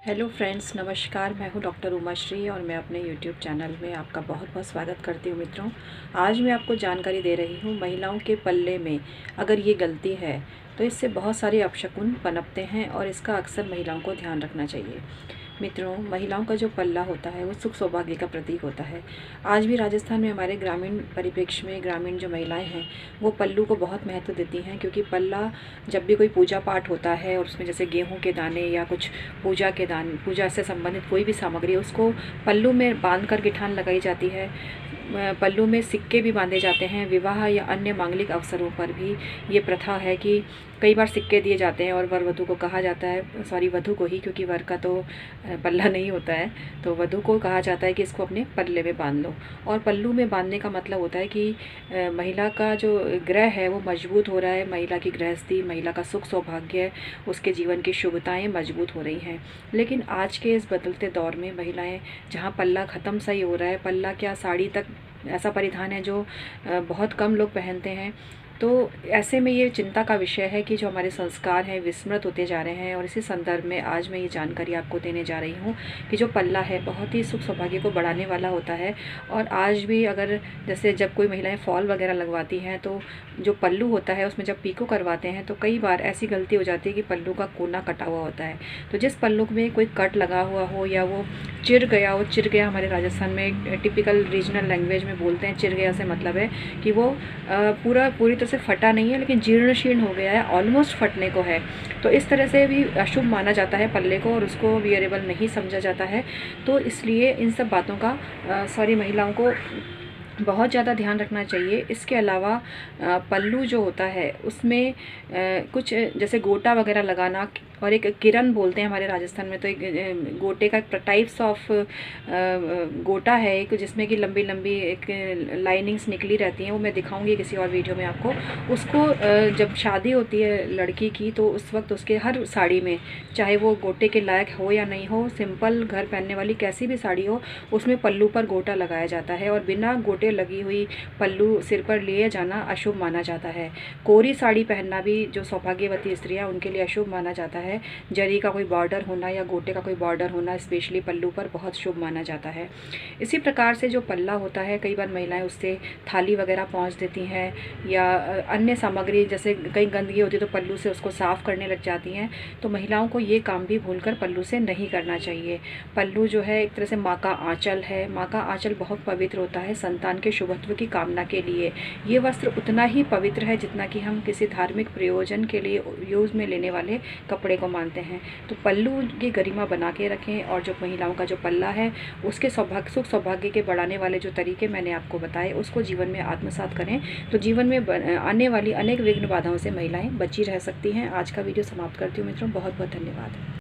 Hello friends, नमस्कार। मैं हूं डॉक्टर उमाश्री और मैं अपने यूट्यूब चैनल में आपका बहुत बहुत स्वागत करती हूं। मित्रों, आज मैं आपको जानकारी दे रही हूं महिलाओं के पल्ले में अगर ये गलती है तो इससे बहुत सारे अपशकुन पनपते हैं और इसका अक्सर महिलाओं को ध्यान रखना चाहिए। मित्रों, महिलाओं का जो पल्ला होता है वो सुख सौभाग्य का प्रतीक होता है। आज भी राजस्थान में हमारे ग्रामीण परिप्रेक्ष्य में ग्रामीण जो महिलाएं हैं वो पल्लू को बहुत महत्व देती हैं, क्योंकि पल्ला जब भी कोई पूजा पाठ होता है और उसमें जैसे गेहूं के दाने या कुछ पूजा से संबंधित कोई भी सामग्री है उसको पल्लू में बांध कर गिठान लगाई जाती है। पल्लू में सिक्के भी बांधे जाते हैं। विवाह या अन्य मांगलिक अवसरों पर भी ये प्रथा है कि कई बार सिक्के दिए जाते हैं और वर वधू को कहा जाता है, सॉरी वधू को ही, क्योंकि वर का तो पल्ला नहीं होता है, तो वधू को कहा जाता है कि इसको अपने पल्ले में बांध लो। और पल्लू में बांधने का मतलब होता है कि महिला का जो ग्रह है वो मजबूत हो रहा है, महिला की गृहस्थी, महिला का सुख सौभाग्य, उसके जीवन की शुभताएं मजबूत हो रही हैं। लेकिन आज के इस बदलते दौर में महिलाएं, जहां पल्ला ख़त्म सा ही हो रहा है, पल्ला क्या साड़ी तक ऐसा परिधान है जो बहुत कम लोग पहनते हैं, तो ऐसे में ये चिंता का विषय है कि जो हमारे संस्कार हैं विस्मृत होते जा रहे हैं। और इसी संदर्भ में आज मैं ये जानकारी आपको देने जा रही हूँ कि जो पल्ला है बहुत ही सुख सौभाग्य को बढ़ाने वाला होता है। और आज भी अगर जैसे जब कोई महिलाएं फॉल वगैरह लगवाती हैं तो जो पल्लू होता है उसमें जब पीको करवाते हैं तो कई बार ऐसी गलती हो जाती है कि पल्लू का कोना कटा हुआ होता है। तो जिस पल्लू में कोई कट लगा हुआ हो या वो चिर गया, हमारे राजस्थान में टिपिकल रीजनल लैंग्वेज में बोलते हैं चिर गया, से मतलब है कि वो पूरी तरह से फटा नहीं है लेकिन जीर्ण शीर्ण हो गया है, ऑलमोस्ट फटने को है। तो इस तरह से भी अशुभ माना जाता है पल्ले को और उसको वियरेबल नहीं समझा जाता है। तो इसलिए इन सब बातों का महिलाओं को बहुत ज़्यादा ध्यान रखना चाहिए। इसके अलावा पल्लू जो होता है उसमें कुछ जैसे गोटा वगैरह लगाना, और एक किरण बोलते हैं हमारे राजस्थान में, तो एक गोटे का टाइप्स ऑफ गोटा है एक, जिसमें कि लंबी लंबी एक लाइनिंग्स निकली रहती हैं, वो मैं दिखाऊंगी किसी और वीडियो में आपको। उसको जब शादी होती है लड़की की तो उस वक्त उसके हर साड़ी में, चाहे वो गोटे के लायक हो या नहीं हो, सिंपल घर पहनने वाली कैसी भी साड़ी हो, उसमें पल्लू पर गोटा लगाया जाता है। और बिना गोटे लगी हुई पल्लू सिर पर लिए जाना अशुभ माना जाता है। कोरी साड़ी पहनना भी जो सौभाग्यवती स्त्रियाँ उनके लिए अशुभ माना जाता है। जरी का कोई बॉर्डर होना या गोटे का कोई बॉर्डर होना स्पेशली पल्लू पर बहुत शुभ माना जाता है। इसी प्रकार से जो पल्ला होता है, कई बार महिलाएं उससे थाली वगैरह पहुंच देती हैं या अन्य सामग्री, जैसे कई गंदगी होती है तो पल्लू से उसको साफ करने लग जाती हैं। तो महिलाओं को ये काम भी भूलकर पल्लू से नहीं करना चाहिए। पल्लू जो है एक तरह से माँ का आंचल है। माँ का आंचल बहुत पवित्र होता है संतान के शुभत्व की कामना के लिए। ये वस्त्र उतना ही पवित्र है जितना कि हम किसी धार्मिक प्रयोजन के लिए यूज़ में लेने वाले कपड़े को मानते हैं। तो पल्लू की गरिमा बना के रखें और जो महिलाओं का जो पल्ला है उसके सुख सौभाग्य के बढ़ाने वाले जो तरीके मैंने आपको बताए उसको जीवन में आत्मसात करें, तो जीवन में आने वाली अनेक विघ्न बाधाओं से महिलाएं बची रह सकती हैं। आज का वीडियो समाप्त करती हूँ मित्रों, बहुत बहुत धन्यवाद।